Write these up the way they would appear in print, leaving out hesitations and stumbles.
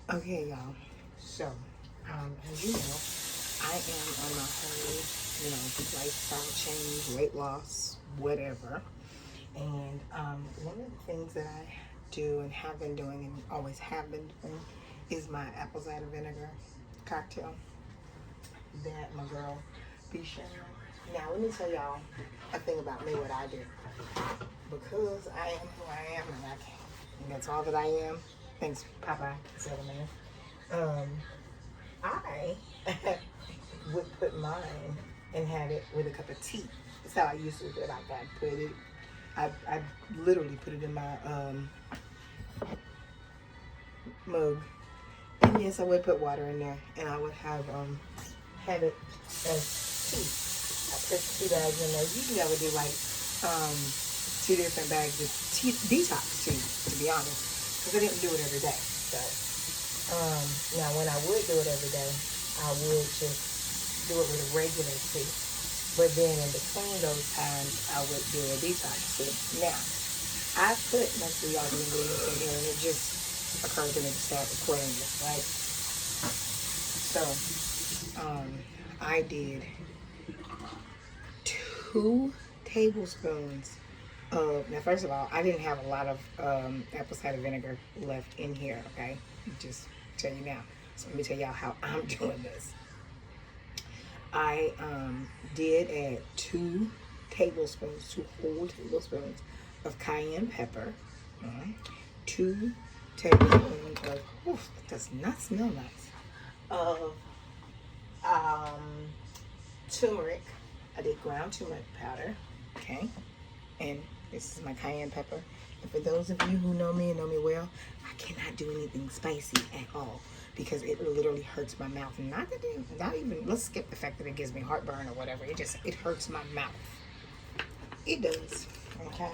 Okay, y'all. So, as you know, I am on my whole, lifestyle change, weight loss, whatever. And one of the things that I do and have been doing and always have been doing is my apple cider vinegar cocktail that my girl be sharing. Now, let me tell y'all a thing about me, what I do. Because I am who I am and I can't. And that's all that I am. Thanks, Popeye, said a man. I would put mine and have it with a cup of tea. That's how I used to do it. Like I put it, I literally put it in my mug. And yes, I would put water in there, and I would have it as tea. I put 2 bags in there. Usually I would do like 2 different bags of tea, detox tea, to be honest, because I didn't do it every day. So now when I would do it every day, I would just do it with a regular tea. But then in between those times, I would do a detox tea. Now, I put most of y'all the ingredients in here, and it just occurred to me to start recording this, right? So, I did 2 tablespoons of, now first of all, I didn't have a lot of apple cider vinegar left in here, okay? Just tell you now. So let me tell y'all how I'm doing this. I did add 2 tablespoons, 2 whole tablespoons of cayenne pepper, 2 tablespoons of, oof, that does not smell nice, of turmeric. I did ground turmeric powder, okay? And this is my cayenne pepper. And for those of you who know me and know me well, I cannot do anything spicy at all because it literally hurts my mouth. Not even, let's skip the fact that it gives me heartburn or whatever. It hurts my mouth. It does, okay?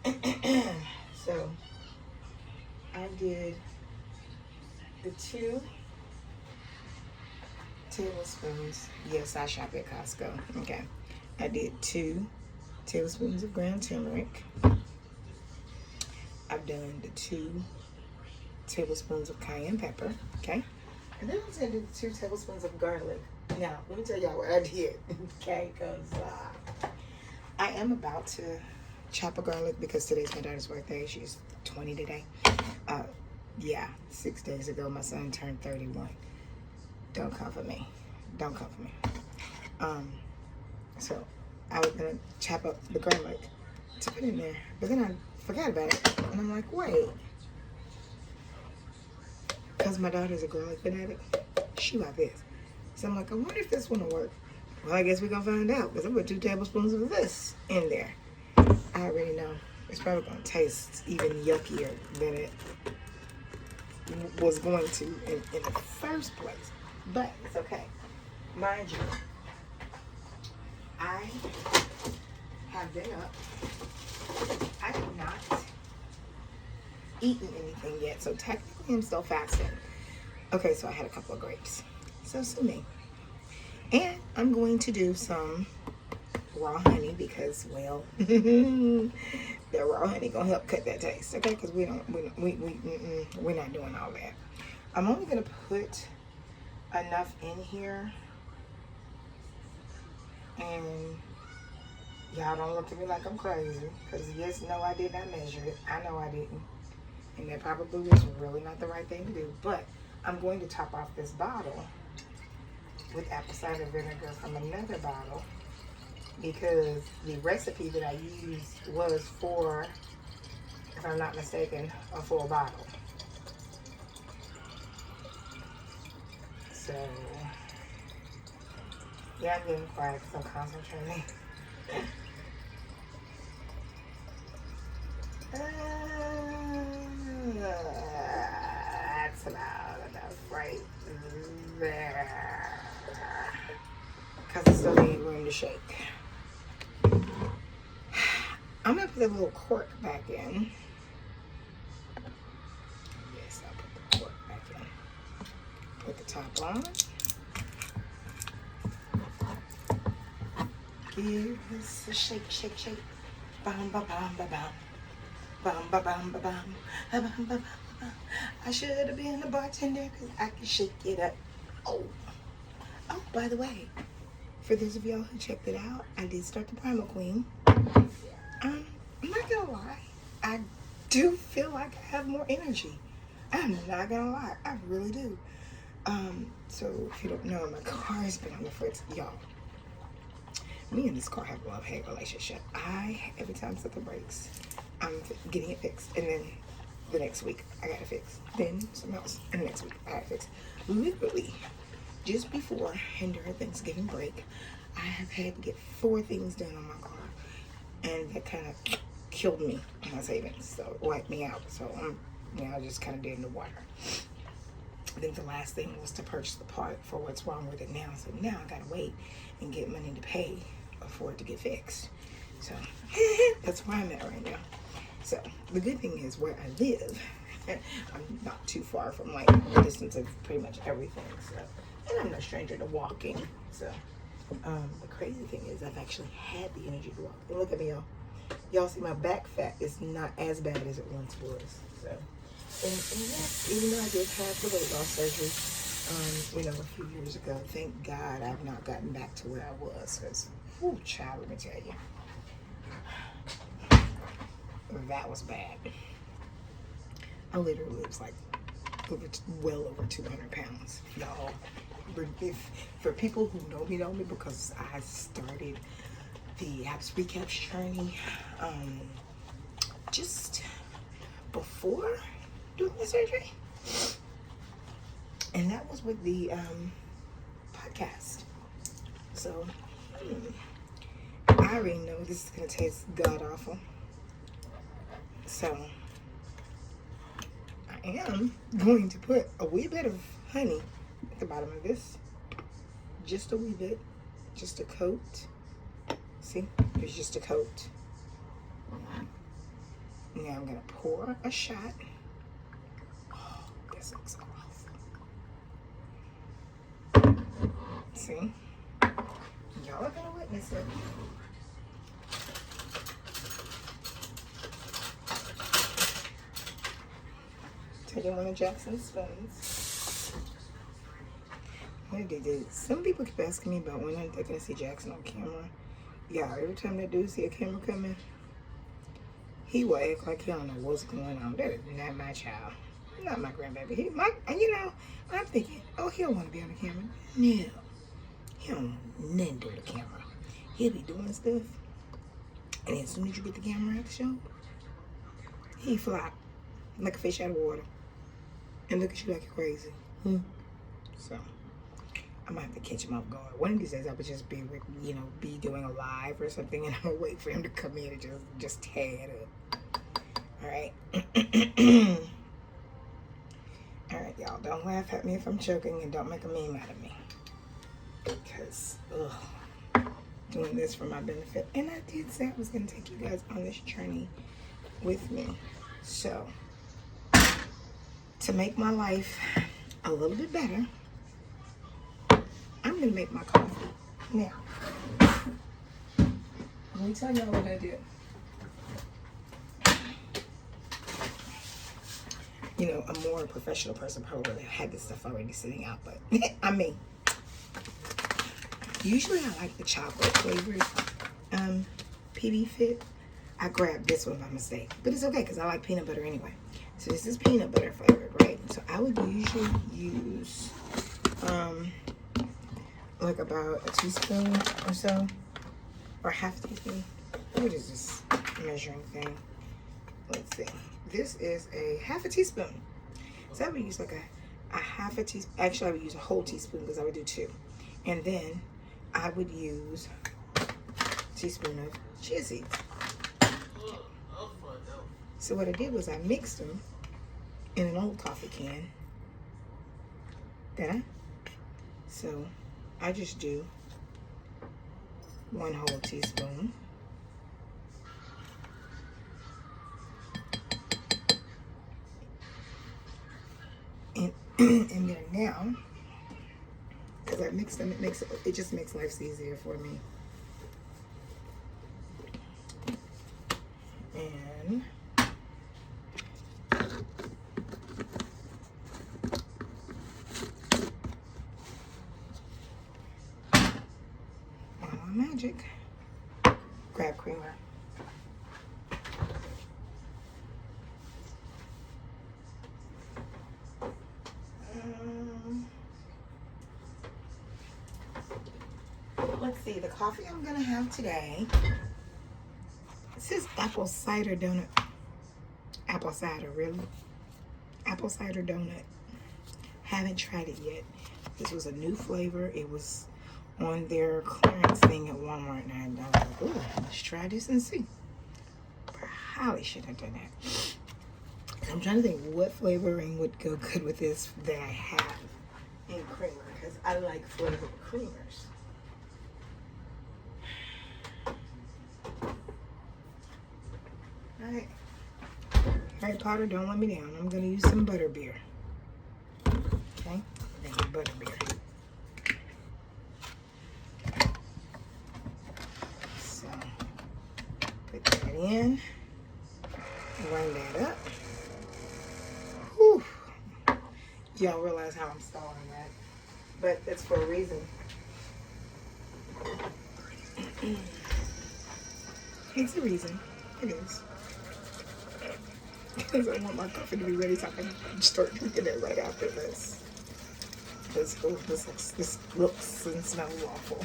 And, so, I did the 2 tablespoons. Yes, I shop at Costco, okay? I did 2 tablespoons of ground turmeric. I've done the 2 tablespoons of cayenne pepper, okay? And then I was gonna do the 2 tablespoons of garlic. Now, let me tell y'all what I did, okay? Because I am about to chop a garlic because today's my daughter's birthday. She's 20 today. Yeah, 6 days ago, my son turned 31. Don't come for me. Don't come for me. So I was gonna chop up the garlic to put in there, but then I forgot about it, and I'm like, wait, because my daughter's a garlic fanatic, she like this. So I'm like, I wonder if this one will work. Well, I guess we're gonna find out because I put 2 tablespoons of this in there. I already know it's probably gonna taste even yuckier than it was going to in the first place, but it's okay. Mind you, I have been up. I have not eaten anything yet, so technically I'm still fasting. Okay, so I had a couple of grapes. So sue me. And I'm going to do some raw honey because, well, the raw honey gonna help cut that taste, okay? Because we're not doing all that. I'm only gonna put enough in here, and y'all don't look at me like I'm crazy, because yes, no, I did not measure it. I know I didn't, and that probably was really not the right thing to do. But I'm going to top off this bottle with apple cider vinegar from another bottle, because the recipe that I used was for, if I'm not mistaken, a full bottle. So, yeah, I'm getting quiet because I'm concentrating. That's about enough right there. Because I still need room to shake. I'm going to put the little cork back in. Yes, I'll put the cork back in. Put the top on. Give this a shake, shake, shake. Bam, ba, bam, ba, bam. Bum, ba, bum, ba, bum. Ba, bum, ba, bum, ba, bum. I should have been a bartender because I can shake it up. Oh. Oh, by the way, for those of y'all who checked it out, I did start the Primal Queen. I'm not gonna lie. I do feel like I have more energy. I'm not gonna lie. I really do. So if you don't know, my car has been on the fritz. Y'all, me and this car have a love-hate relationship. Every time something breaks, I'm getting it fixed. And then the next week, I got it fixed. Then something else. And the next week, I got it fixed. Literally, just before and during Thanksgiving break, I have had to get 4 things done on my car. And that kind of killed me on my savings. So it wiped me out. So I just kind of dead in the water. I think the last thing was to purchase the part for what's wrong with it now. So now I gotta wait and get money to pay for it to get fixed. So that's where I'm at right now. So the good thing is where I live, I'm not too far from like the distance of pretty much everything. So, and I'm no stranger to walking. So the crazy thing is I've actually had the energy to walk. And look at me, y'all. Y'all see my back fat is not as bad as it once was. So. And yes, even though I did have the weight loss surgery, a few years ago, thank God I've not gotten back to where I was. Because, child, let me tell you, that was bad. I literally was like well over 200 pounds, y'all. For people who know me, because I started the Abs Recaps journey just before doing the surgery, and that was with the podcast. So I already know this is gonna taste god awful. So I am going to put a wee bit of honey at the bottom of this, just a wee bit, just a coat. See, there's just a coat. Now I'm gonna pour a shot. This looks awful. See? Y'all are gonna witness it. Taking one of Jackson's spoons. What did they do? Some people keep asking me about when they're gonna see Jackson on camera. Yeah, every time that dude see a camera coming, he will act like he don't know what's going on. That is not my child. Not my grandbaby. I'm thinking, oh, he'll want to be on the camera. No. He don't want nothing to do with the camera. He'll be doing stuff. And as soon as you get the camera out the show, he flop like a fish out of water. And look at you like you're crazy. So, I might have to catch him off guard. One of these days, I would just be doing a live or something, and I'll wait for him to come in and just tear it up. All right. All right, y'all, don't laugh at me if I'm choking, and don't make a meme out of me. Because, doing this for my benefit. And I did say I was going to take you guys on this journey with me. So, to make my life a little bit better, I'm going to make my coffee. Now, let me tell y'all what I did. A more professional person probably had this stuff already sitting out, but I mean, usually I like the chocolate flavored PB Fit. I grabbed this one by mistake, but it's okay because I like peanut butter anyway. So this is peanut butter flavored, right? So I would usually use like about a teaspoon or so, or half a teaspoon. What is this measuring thing? Let's see. This is a half a teaspoon. So I would use like a half a teaspoon. Actually, I would use a whole teaspoon because I would do 2. And then I would use a teaspoon of chia seeds. So what I did was I mixed them in an old coffee can. Did I? So I just do 1 whole teaspoon. And then now, because I mixed them, it just makes life easier for me. And magic. Grab creamer. Let's see, the coffee I'm gonna have today. This is apple cider donut. Apple cider, really? Apple cider donut. Haven't tried it yet. This was a new flavor. It was on their clearance thing at Walmart, and I was like, oh, let's try this and see. But I highly should have done that. And I'm trying to think what flavoring would go good with this that I have in creamer, because I like flavored creamers. Alright. Harry Potter, don't let me down. I'm going to use some butterbeer. Okay? Then butterbeer. So, put that in. Run that up. Whew. Y'all realize how I'm stalling that. But that's for a reason. It's a reason. It is. Because I want my coffee to be ready so I can start drinking it right after this. Because this looks and smells awful.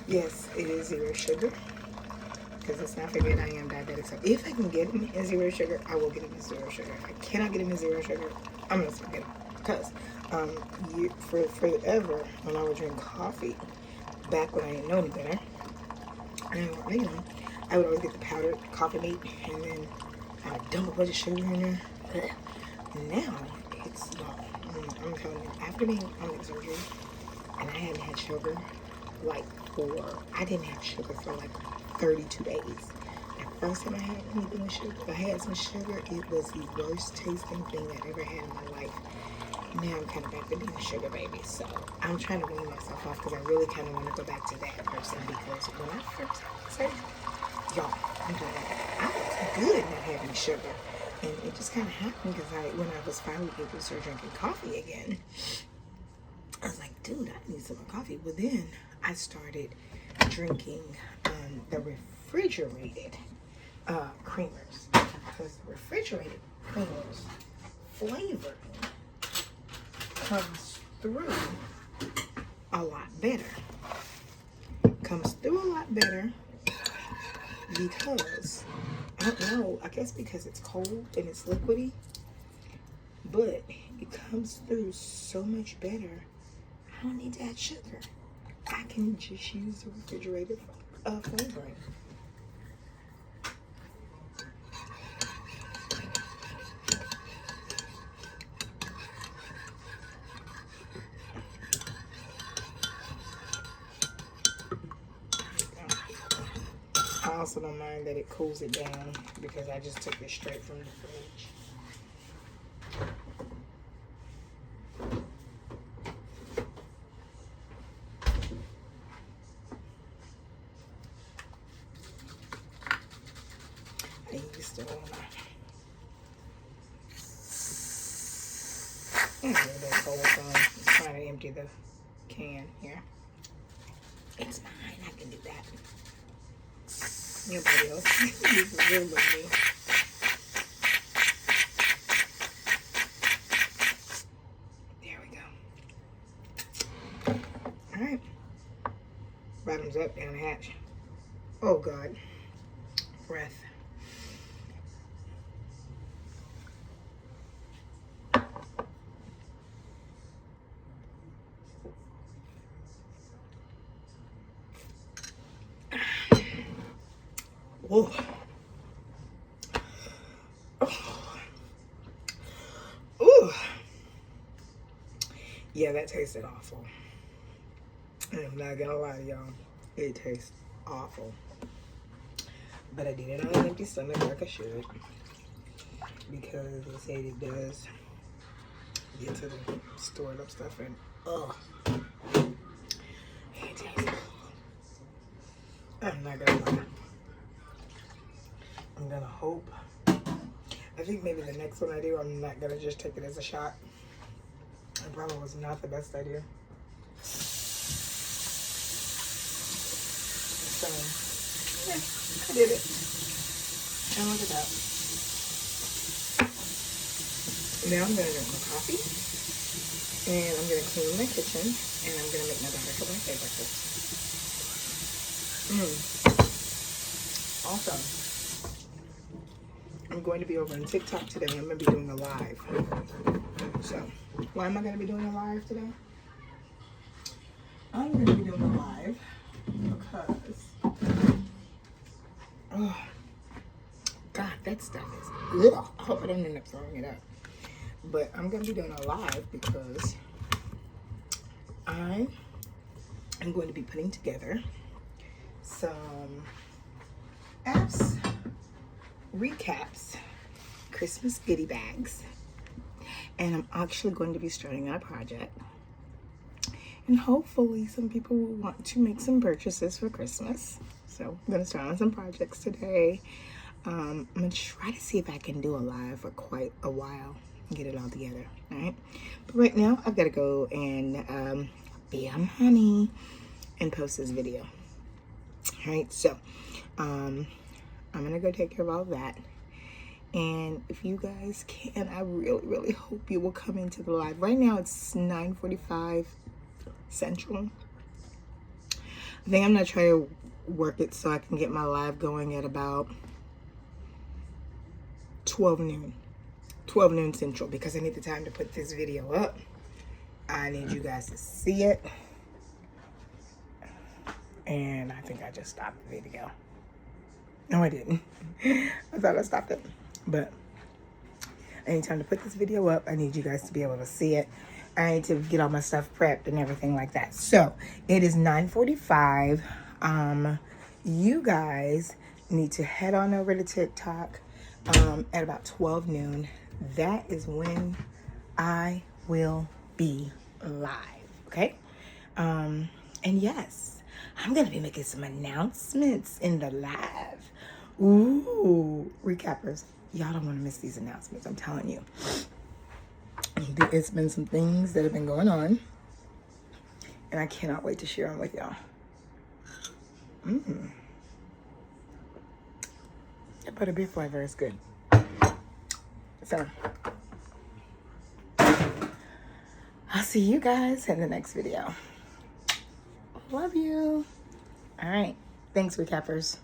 Yes, it is 0 sugar. Because let's not forget I am diabetic. So if I can get it in 0 sugar, I will get it in 0 sugar. If I cannot get it in 0 sugar, I'm going to still get it. Because forever, when I would drink coffee, back when I didn't know any better, I would always get the powdered coffee mate, and then I would dump a bunch of sugar in there. Now, it's not. I'm telling you, after being on the surgery, and I hadn't had sugar, I didn't have sugar for 32 days. The first time I had anything with sugar, I had some sugar, it was the worst tasting thing I've ever had in my life. Now I'm kind of back to being a sugar baby, so I'm trying to wean myself off because I really kind of want to go back to that person, because when I first had surgery, y'all, I was good not having sugar, and it just kind of happened because when I was finally able to start drinking coffee again, I was like, dude, I need some more coffee. But then I started drinking the refrigerated creamers, because the refrigerated creamers flavoring comes through a lot better. Comes through a lot better because, I don't know, I guess because it's cold and it's liquidy, but it comes through so much better. I don't need to add sugar. I can just use the refrigerated flavoring. I also don't mind that it cools it down because I just took it straight from the fridge. I used to want I'm trying to empty the can here. It's mine. I can do that. Nobody else. This is real with me. There we go. Alright. Bottoms up, down the hatch. Oh God. Breath. Whoa. Oh. Ooh. Yeah, that tasted awful. I'm not gonna lie to y'all. It tastes awful. But I did it on an empty stomach like I should. Because they said it does get to the stored up stuff and it tastes awful. I'm not gonna lie. I'm gonna hope. I think maybe the next one I do, I'm not gonna just take it as a shot. It probably was not the best idea. I did it. And look at that. Now I'm going to drink my coffee. And I'm going to clean my kitchen. And I'm going to make my daughter her birthday breakfast. Also, I'm going to be over on TikTok today. I'm going to be doing a live. So, why am I going to be doing a live today? I'm going to be doing a live because, oh, God, that stuff is, ugh. I hope I don't end up throwing it up. But I'm going to be doing a live because I am going to be putting together some apps, recaps, Christmas goodie bags. And I'm actually going to be starting a project. And hopefully some people will want to make some purchases for Christmas. So I'm going to start on some projects today. I'm going to try to see if I can do a live for quite a while and get it all together. All right. But right now I've got to go and be on honey and post this video. All right. So I'm going to go take care of all that. And if you guys can, I really, really hope you will come into the live. Right now it's 9:45 Central. I think I'm going to try to work it so I can get my live going at about 12 noon. 12 noon Central, because I need the time to put this video up. I need you guys to see it. And I think I just stopped the video. No, I didn't. I thought I stopped it. But I need time to put this video up. I need you guys to be able to see it. I need to get all my stuff prepped and everything like that. So it is 9:45. You guys need to head on over to TikTok at about 12 noon. That is when I will be live. Okay. And yes, I'm gonna be making some announcements in the live. Ooh, recappers, y'all don't want to miss these announcements. I'm telling you. It's been some things that have been going on, and I cannot wait to share them with y'all. That butterbeer flavor is good. So, I'll see you guys in the next video. Love you. All right. Thanks, recappers.